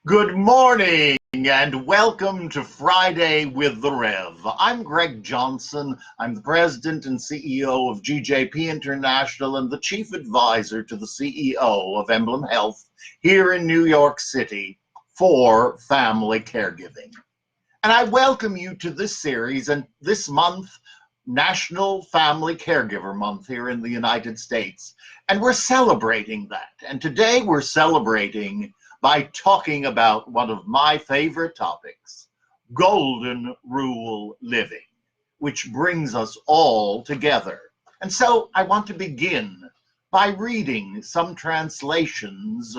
Good morning and welcome to Friday with the Rev. I'm Greg Johnson. I'm the president and CEO of GJP International and the chief advisor to the CEO of Emblem Health here in New York City for family caregiving. And I welcome you to this series and this month, National Family Caregiver Month here in the United States. And we're celebrating that. And today we're celebrating by talking about one of my favorite topics, golden rule living, which brings us all together. And so I want to begin by reading some translations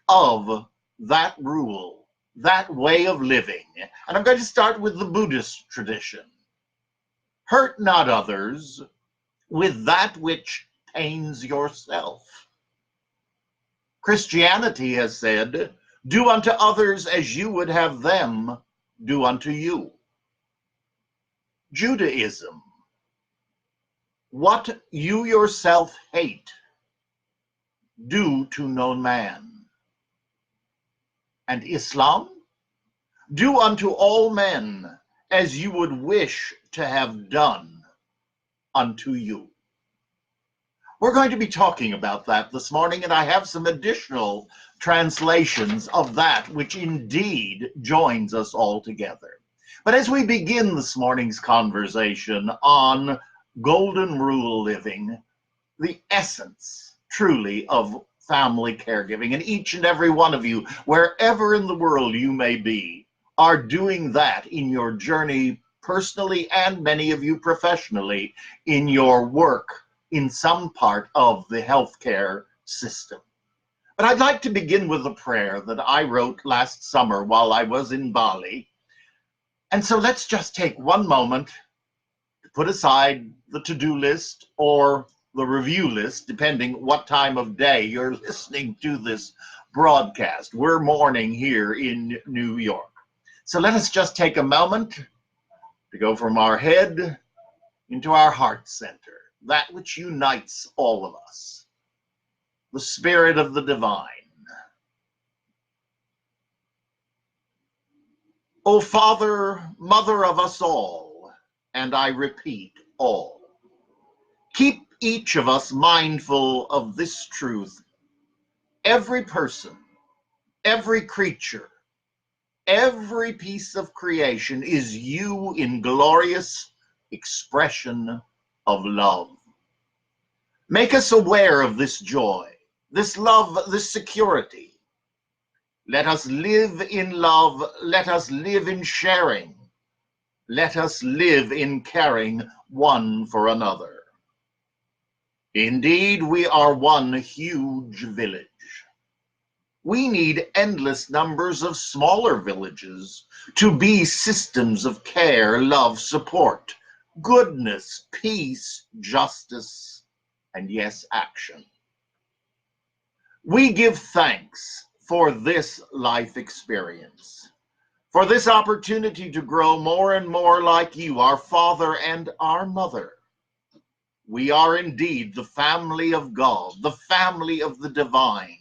of that rule, that way of living. And I'm going to start with the Buddhist tradition. Hurt not others with that which pains yourself. Christianity has said, do unto others as you would have them do unto you. Judaism, what you yourself hate, do to no man. And Islam, do unto all men as you would wish to have done unto you. We're going to be talking about that this morning, and I have some additional translations of that which indeed joins us all together. But as we begin this morning's conversation on golden rule living, the essence truly of family caregiving, and each and every one of you, wherever in the world you may be, are doing that in your journey personally and many of you professionally in your work in some part of the healthcare system. But I'd like to begin with a prayer that I wrote last summer while I was in Bali. And so let's just take one moment to put aside the to-do list or the review list, depending what time of day you're listening to this broadcast. We're morning here in New York. So let us just take a moment to go from our head into our heart center, that which unites all of us, the spirit of the divine. O Father, Mother of us all, and I repeat, all, keep each of us mindful of this truth. Every person, every creature, every piece of creation is you in glorious expression of love. Make us aware of this joy, this love, this security. Let us live in love. Let us live in sharing. Let us live in caring one for another. Indeed, we are one huge village. We need endless numbers of smaller villages to be systems of care, love, support, goodness, peace, justice, and yes, action. We give thanks for this life experience, for this opportunity to grow more and more like you, our Father and our Mother. We are indeed the family of God, the family of the divine,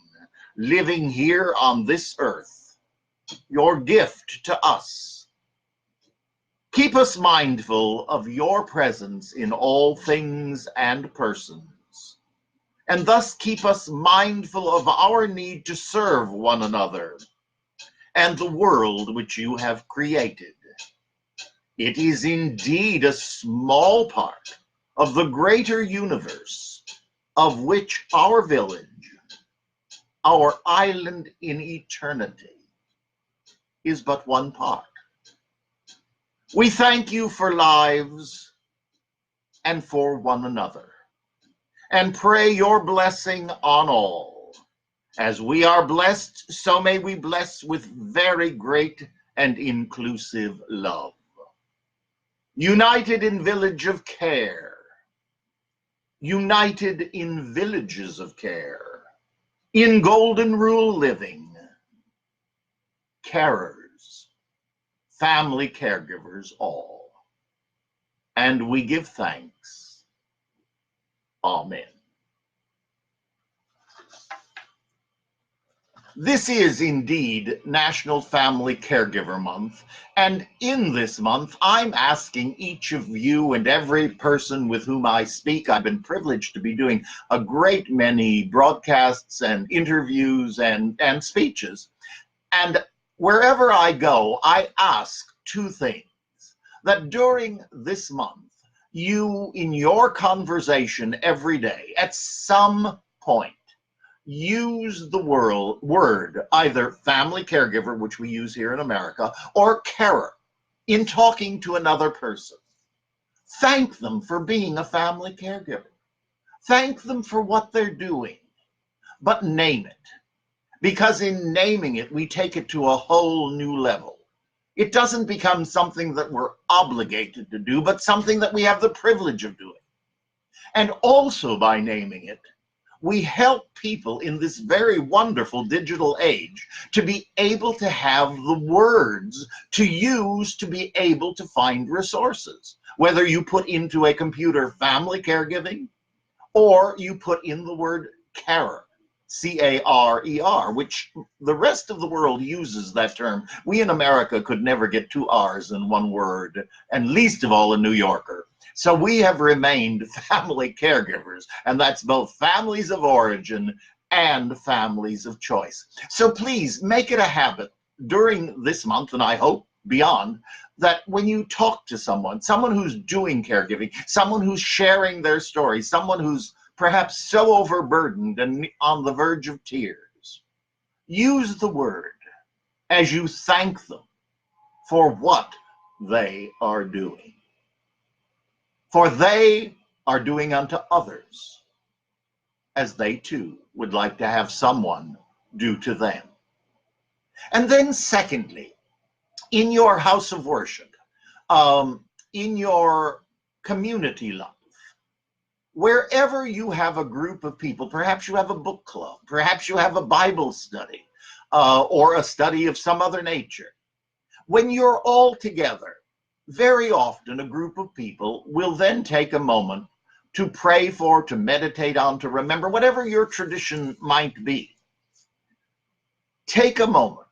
living here on this earth, your gift to us. Keep us mindful of your presence in all things and persons, and thus keep us mindful of our need to serve one another and the world which you have created. It is indeed a small part of the greater universe, of which our village, our island in eternity, is but one part. We thank you for lives and for one another, and pray your blessing on all. As we are blessed, so may we bless with very great and inclusive love. United in village of care, united in villages of care, in golden rule living, carers, family caregivers all. And we give thanks. Amen. This is indeed National Family Caregiver Month, and in this month, I'm asking each of you and every person with whom I speak. I've been privileged to be doing a great many broadcasts and interviews and speeches. And wherever I go, I ask two things: that during this month, you, in your conversation every day, at some point, use the word either family caregiver, which we use here in America, or carer in talking to another person. Thank them for being a family caregiver. Thank them for what they're doing, but name it. Because in naming it, we take it to a whole new level. It doesn't become something that we're obligated to do, but something that we have the privilege of doing. And also by naming it, we help people in this very wonderful digital age to be able to have the words to use to be able to find resources. Whether you put into a computer family caregiving, or you put in the word carer, C-A-R-E-R, which the rest of the world uses that term. We in America could never get two R's in one word, and least of all a New Yorker. So we have remained family caregivers, and that's both families of origin and families of choice. So please make it a habit during this month, and I hope beyond, that when you talk to someone who's doing caregiving, someone who's sharing their story, someone who's perhaps so overburdened and on the verge of tears, use the word as you thank them for what they are doing. For they are doing unto others as they too would like to have someone do to them. And then secondly, in your house of worship, in your community life, wherever you have a group of people, perhaps you have a book club, perhaps you have a Bible study, or a study of some other nature. When you're all together, very often a group of people will then take a moment to pray for, to meditate on, to remember, whatever your tradition might be. Take a moment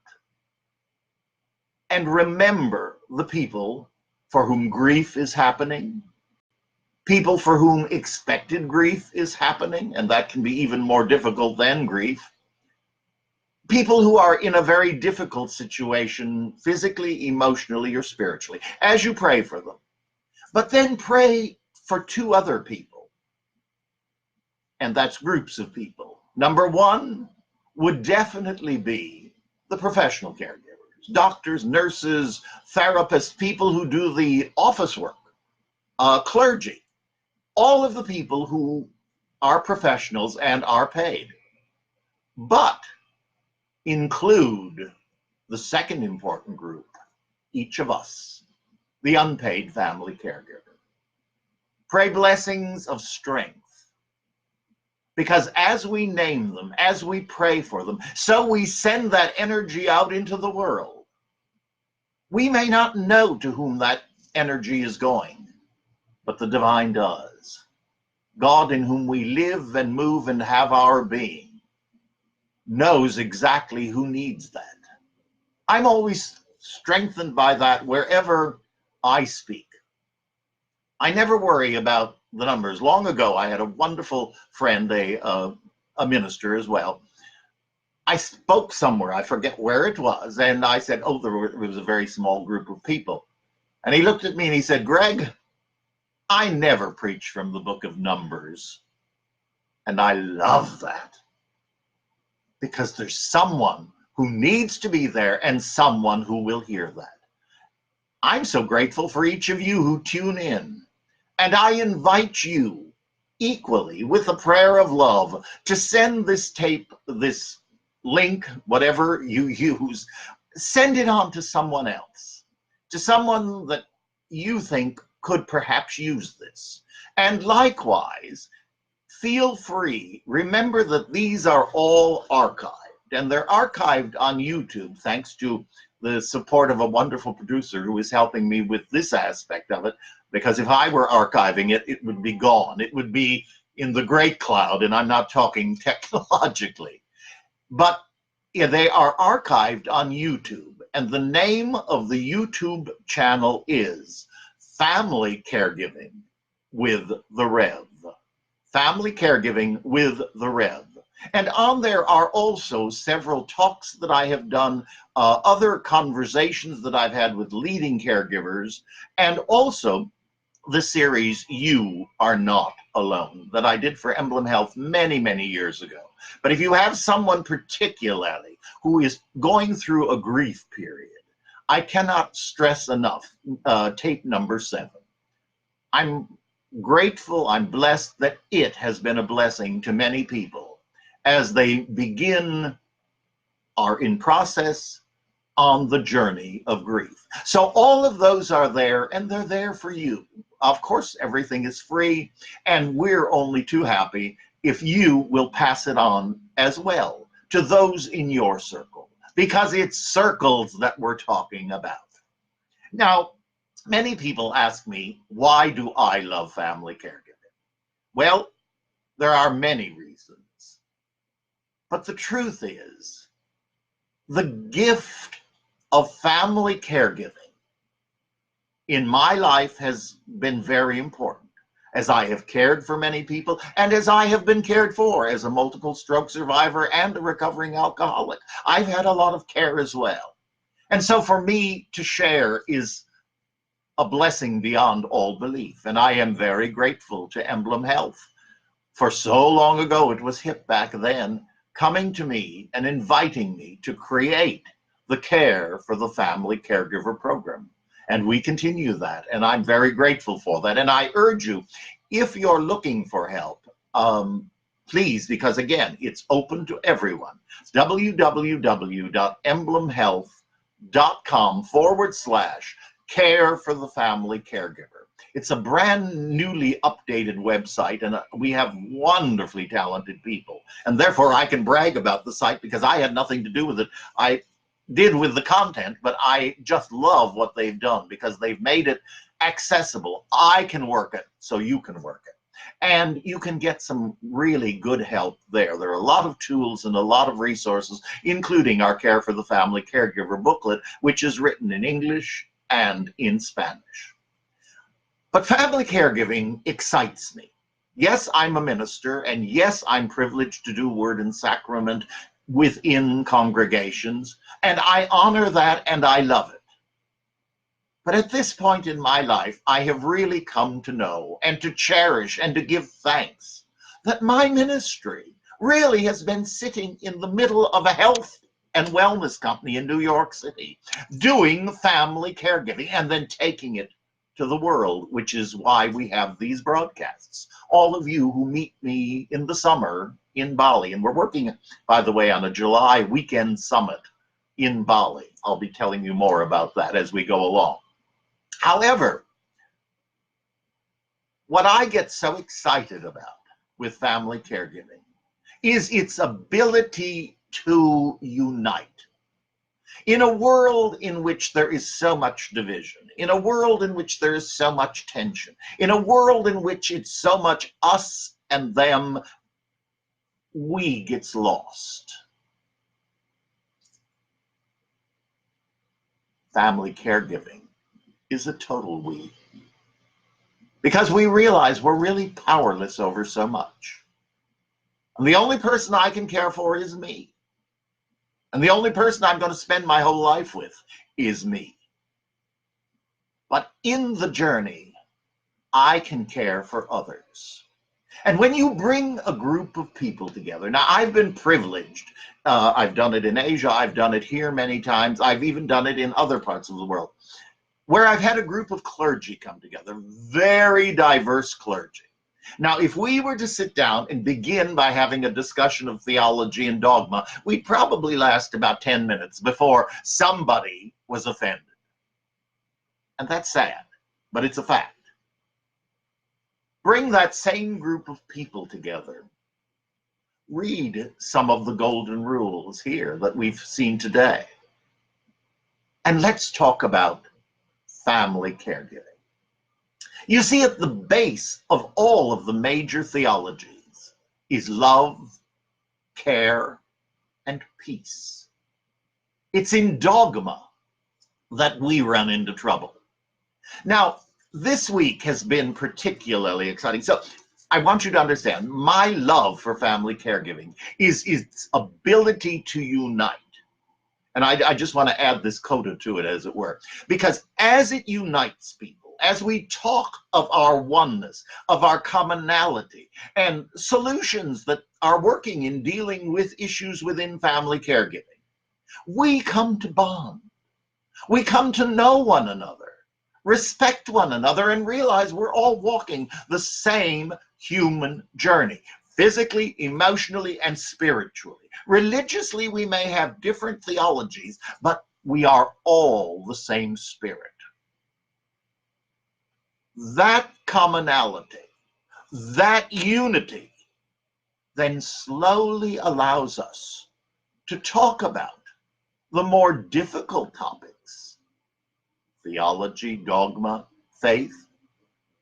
and remember the people for whom grief is happening, people for whom expected grief is happening, and that can be even more difficult than grief. People who are in a very difficult situation, physically, emotionally, or spiritually, as you pray for them. But then pray for two other people, and that's groups of people. Number one would definitely be the professional caregivers, doctors, nurses, therapists, people who do the office work, clergy, all of the people who are professionals and are paid. But include the second important group, each of us, the unpaid family caregiver. Pray blessings of strength, because as we name them, as we pray for them, so we send that energy out into the world. We may not know to whom that energy is going, but the divine does. God, in whom we live and move and have our being, knows exactly who needs that. I'm always strengthened by that wherever I speak. I never worry about the numbers. Long ago, I had a wonderful friend, a minister as well. I spoke somewhere, I forget where it was, and I said, oh, there was a very small group of people. And he looked at me and he said, Greg, I never preach from the book of Numbers. And I love that, because there's someone who needs to be there and someone who will hear that. I'm so grateful for each of you who tune in. And I invite you equally, with a prayer of love, to send this tape, this link, whatever you use, send it on to someone else, to someone that you think could perhaps use this. And likewise, feel free. Remember that these are all archived, and they're archived on YouTube, thanks to the support of a wonderful producer who is helping me with this aspect of it, because if I were archiving it, it would be gone. It would be in the great cloud, and I'm not talking technologically. But Yeah, they are archived on YouTube, and the name of the YouTube channel is Family Caregiving with the Rev. Family Caregiving with the Rev. And on there are also several talks that I have done, other conversations that I've had with leading caregivers, and also the series You Are Not Alone that I did for Emblem Health many, many years ago. But if you have someone particularly who is going through a grief period, I cannot stress enough tape number 7. I'm grateful, I'm blessed that it has been a blessing to many people as they begin, are in process, on the journey of grief. So all of those are there, and they're there for you. Of course, everything is free, and we're only too happy if you will pass it on as well to those in your circle, because it's circles that we're talking about. Now, many people ask me, why do I love family caregiving? Well, there are many reasons. But the truth is, the gift of family caregiving in my life has been very important, as I have cared for many people and as I have been cared for as a multiple stroke survivor and a recovering alcoholic. I've had a lot of care as well. And so for me to share is a blessing beyond all belief. And I am very grateful to Emblem Health. For so long ago, it was hip back then, coming to me and inviting me to create the Care for the Family Caregiver program. And we continue that, and I'm very grateful for that. And I urge you, if you're looking for help, please, because again, it's open to everyone. It's www.emblemhealth.com/care for the family caregiver. It's a brand newly updated website, and we have wonderfully talented people. And therefore, I can brag about the site because I had nothing to do with it. I did with the content, but I just love what they've done because they've made it accessible. I can work it, so you can work it. And you can get some really good help there. There are a lot of tools and a lot of resources, including our Care for the Family Caregiver booklet, which is written in English and in Spanish. But family caregiving excites me. Yes, I'm a minister, and yes, I'm privileged to do word and sacrament within congregations, and I honor that and I love it. But at this point in my life, I have really come to know and to cherish and to give thanks that my ministry really has been sitting in the middle of a health and wellness company in New York City, doing family caregiving and then taking it to the world, which is why we have these broadcasts. All of you who meet me in the summer in Bali, and we're working, by the way, on a July weekend summit in Bali. I'll be telling you more about that as we go along. However, what I get so excited about with family caregiving is its ability to unite. In a world in which there is so much division, in a world in which there is so much tension, in a world in which it's so much us and them, we gets lost. Family caregiving is a total we. Because we realize we're really powerless over so much. And the only person I can care for is me. And the only person I'm going to spend my whole life with is me. But in the journey, I can care for others. And when you bring a group of people together, now I've been privileged. I've done it in Asia. I've done it here many times. I've even done it in other parts of the world, where I've had a group of clergy come together, very diverse clergy. Now, if we were to sit down and begin by having a discussion of theology and dogma, we'd probably last about 10 minutes before somebody was offended. And that's sad, but it's a fact. Bring that same group of people together. Read some of the golden rules here that we've seen today. And let's talk about family caregiving. You see, at the base of all of the major theologies is love, care, and peace. It's in dogma that we run into trouble. Now, this week has been particularly exciting. So I want you to understand, my love for family caregiving is its ability to unite. And I just want to add this coda to it, as it were, because as it unites people, as we talk of our oneness, of our commonality, and solutions that are working in dealing with issues within family caregiving, we come to bond. We come to know one another, respect one another, and realize we're all walking the same human journey, physically, emotionally, and spiritually. Religiously, we may have different theologies, but we are all the same spirit. That commonality, that unity, then slowly allows us to talk about the more difficult topics: theology, dogma, faith.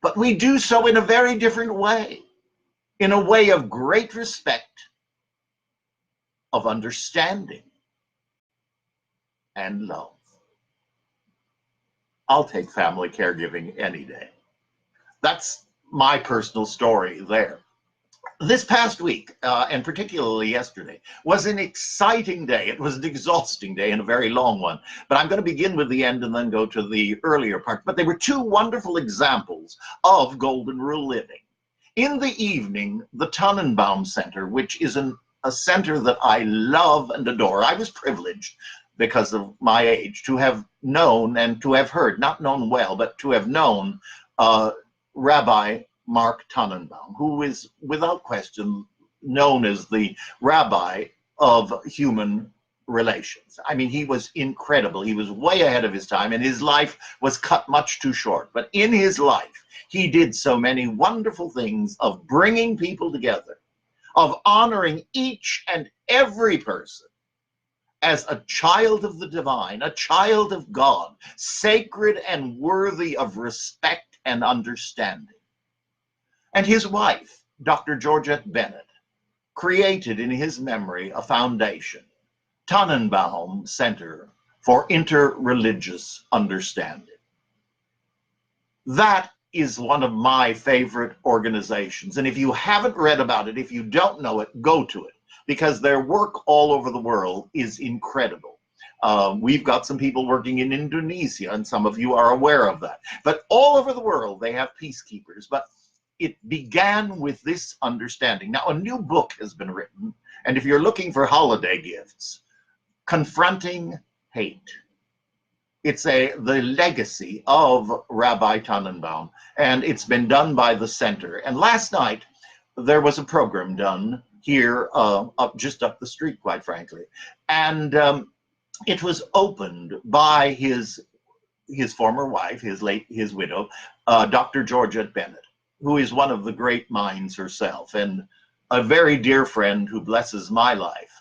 But we do so in a very different way, in a way of great respect, of understanding, and love. I'll take family caregiving any day. That's my personal story there. This past week, and particularly yesterday, was an exciting day. It was an exhausting day and a very long one. But I'm going to begin with the end and then go to the earlier part. But they were two wonderful examples of Golden Rule living. In the evening, the Tannenbaum Center, which is a center that I love and adore. I was privileged, because of my age, to have known and to have heard, not known well, but to have known Rabbi Mark Tannenbaum, who is without question known as the rabbi of human relations. I mean, he was incredible. He was way ahead of his time, and his life was cut much too short. But in his life, he did so many wonderful things of bringing people together, of honoring each and every person as a child of the divine, a child of God, sacred and worthy of respect and understanding. And his wife, Dr. Georgette Bennett, created in his memory a foundation, Tannenbaum Center for Interreligious Understanding. That is one of my favorite organizations. And if you haven't read about it, if you don't know it, go to it, because their work all over the world is incredible. We've got some people working in Indonesia, and some of you are aware of that. But all over the world, they have peacekeepers. But it began with this understanding. Now, a new book has been written, and if you're looking for holiday gifts, Confronting Hate. It's the legacy of Rabbi Tannenbaum, and it's been done by the center. And last night, there was a program done here, just up the street, quite frankly. And it was opened by his former wife, his widow, Dr. Georgette Bennett, who is one of the great minds herself, and a very dear friend who blesses my life,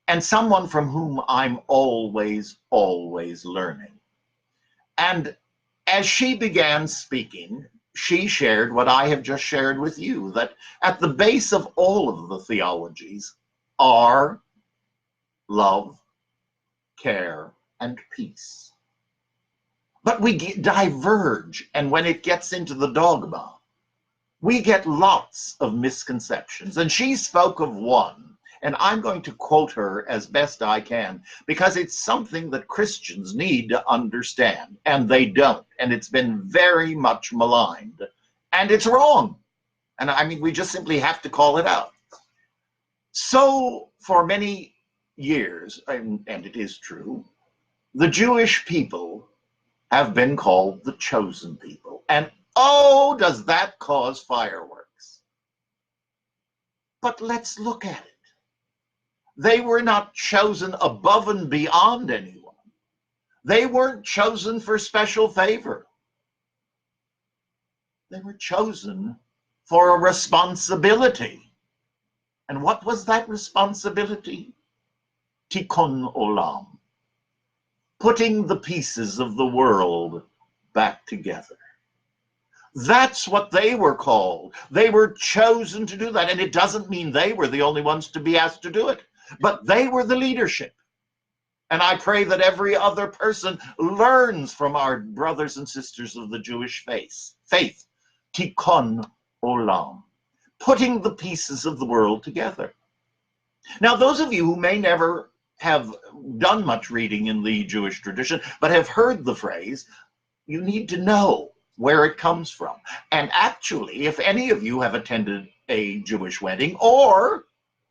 and someone from whom I'm always, always learning. And as she began speaking, she shared what I have just shared with you, that at the base of all of the theologies are love, care, and peace. But we diverge, and when it gets into the dogma, we get lots of misconceptions. And she spoke of one, and I'm going to quote her as best I can, because it's something that Christians need to understand, and they don't. And it's been very much maligned, and it's wrong. And I mean, we just simply have to call it out. So for many years, and it is true, the Jewish people have been called the chosen people. And oh, does that cause fireworks. But let's look at it. They were not chosen above and beyond anyone. They weren't chosen for special favor. They were chosen for a responsibility. And what was that responsibility? Tikkun olam. Putting the pieces of the world back together. That's what they were called. They were chosen to do that. And it doesn't mean they were the only ones to be asked to do it, but they were the leadership. And I pray that every other person learns from our brothers and sisters of the Jewish faith, tikkun olam, putting the pieces of the world together. Now, those of you who may never have done much reading in the Jewish tradition, but have heard the phrase, you need to know where it comes from. And actually, if any of you have attended a Jewish wedding, or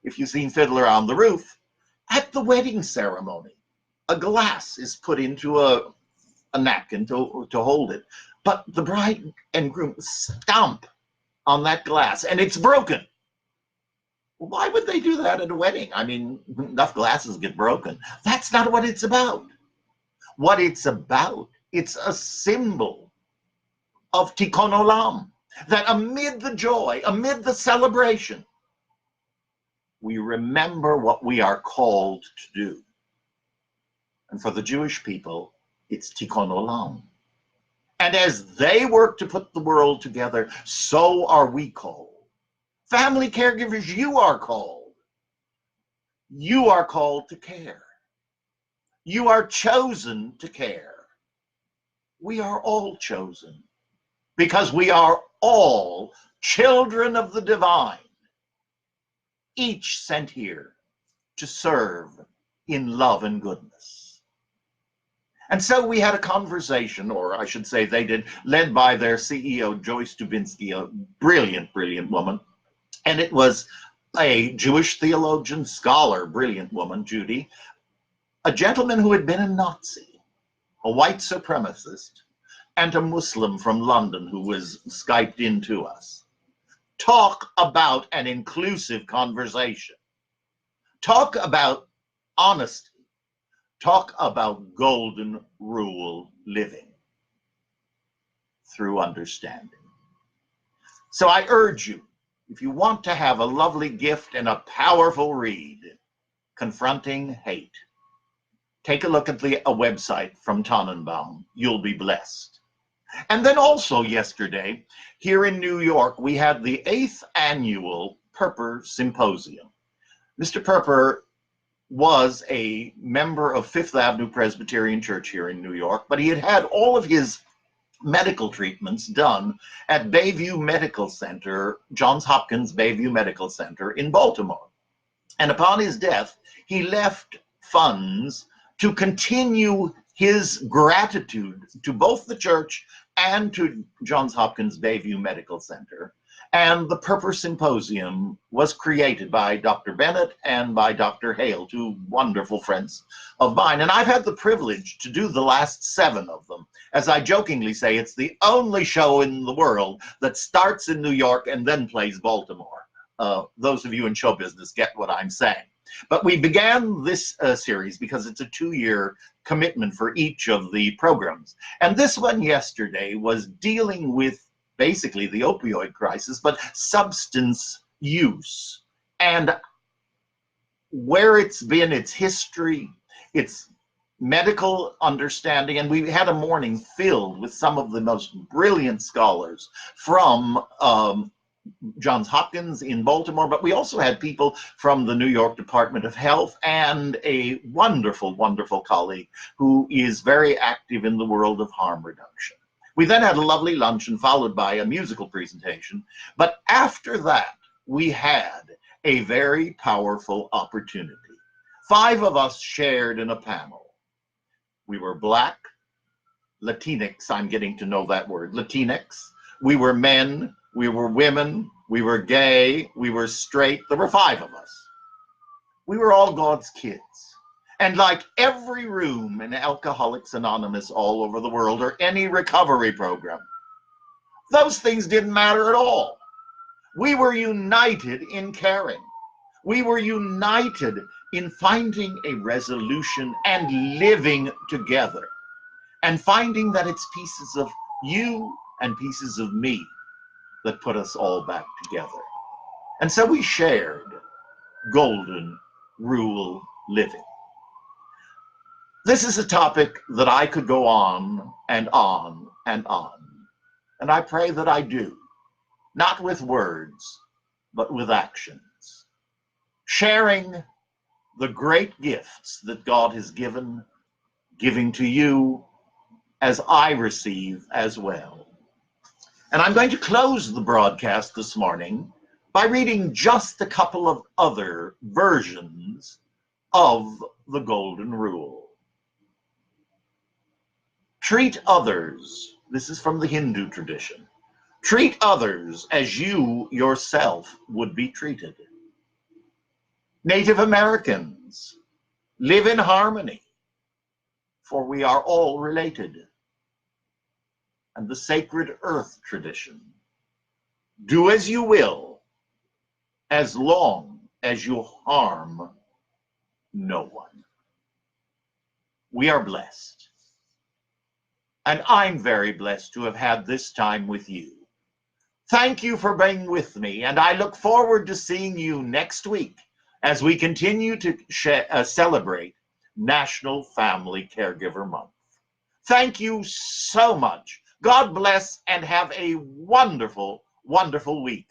if you've seen Fiddler on the Roof, at the wedding ceremony, a glass is put into a napkin to hold it, but the bride and groom stomp on that glass and it's broken. Why would they do that at a wedding? I mean, enough glasses get broken. That's not what it's about. What it's about, it's a symbol of tikkun olam, that amid the joy, amid the celebration, we remember what we are called to do. And for the Jewish people, it's tikkun olam. And as they work to put the world together, so are we called. Family caregivers, you are called. You are called to care. You are chosen to care. We are all chosen because we are all children of the divine, each sent here to serve in love and goodness. And so we had a conversation, or I should say they did, led by their CEO, Joyce Dubinsky, a brilliant, brilliant woman. And it was a Jewish theologian, scholar, brilliant woman, Judy, a gentleman who had been a Nazi, a white supremacist, and a Muslim from London who was Skyped into us. Talk about an inclusive conversation. Talk about honesty. Talk about golden rule living through understanding. So I urge you, if you want to have a lovely gift and a powerful read, Confronting Hate, take a look at a website from Tannenbaum. You'll be blessed. And then also yesterday, here in New York, we had the 8th annual Perper Symposium. Mr. Perper was a member of Fifth Avenue Presbyterian Church here in New York, but he had had all of his medical treatments done at Bayview Medical Center, Johns Hopkins Bayview Medical Center in Baltimore. And upon his death, he left funds to continue his gratitude to both the church and to Johns Hopkins Bayview Medical Center. And the Perper Symposium was created by Dr. Bennett and by Dr. Hale, two wonderful friends of mine. And I've had the privilege to do the last 7 of them. As I jokingly say, it's the only show in the world that starts in New York and then plays Baltimore. Those of you in show business get what I'm saying. But we began this series because it's a 2-year commitment for each of the programs. And this one yesterday was dealing with basically the opioid crisis, but substance use and where it's been, its history, its medical understanding. And we had a morning filled with some of the most brilliant scholars from Johns Hopkins in Baltimore, but we also had people from the New York Department of Health and a wonderful, wonderful colleague who is very active in the world of harm reduction. We then had a lovely luncheon followed by a musical presentation, but after that, we had a very powerful opportunity. 5 of us shared in a panel. We were Black, Latinx, I'm getting to know that word, Latinx. We were men, we were women, we were gay, we were straight. There were 5 of us. We were all God's kids. And like every room in Alcoholics Anonymous all over the world, or any recovery program, those things didn't matter at all. We were united in caring. We were united in finding a resolution and living together, and finding that it's pieces of you and pieces of me that put us all back together. And so we shared golden rule living. This is a topic that I could go on and on and on. And I pray that I do, not with words, but with actions. Sharing the great gifts that God has giving to you as I receive as well. And I'm going to close the broadcast this morning by reading just a couple of other versions of the Golden Rule. Treat others, this is from the Hindu tradition, treat others as you yourself would be treated. Native Americans, live in harmony, for we are all related. And the sacred earth tradition, do as you will, as long as you harm no one. We are blessed. And I'm very blessed to have had this time with you. Thank you for being with me, and I look forward to seeing you next week as we continue to celebrate National Family Caregiver Month. Thank you so much. God bless and have a wonderful, wonderful week.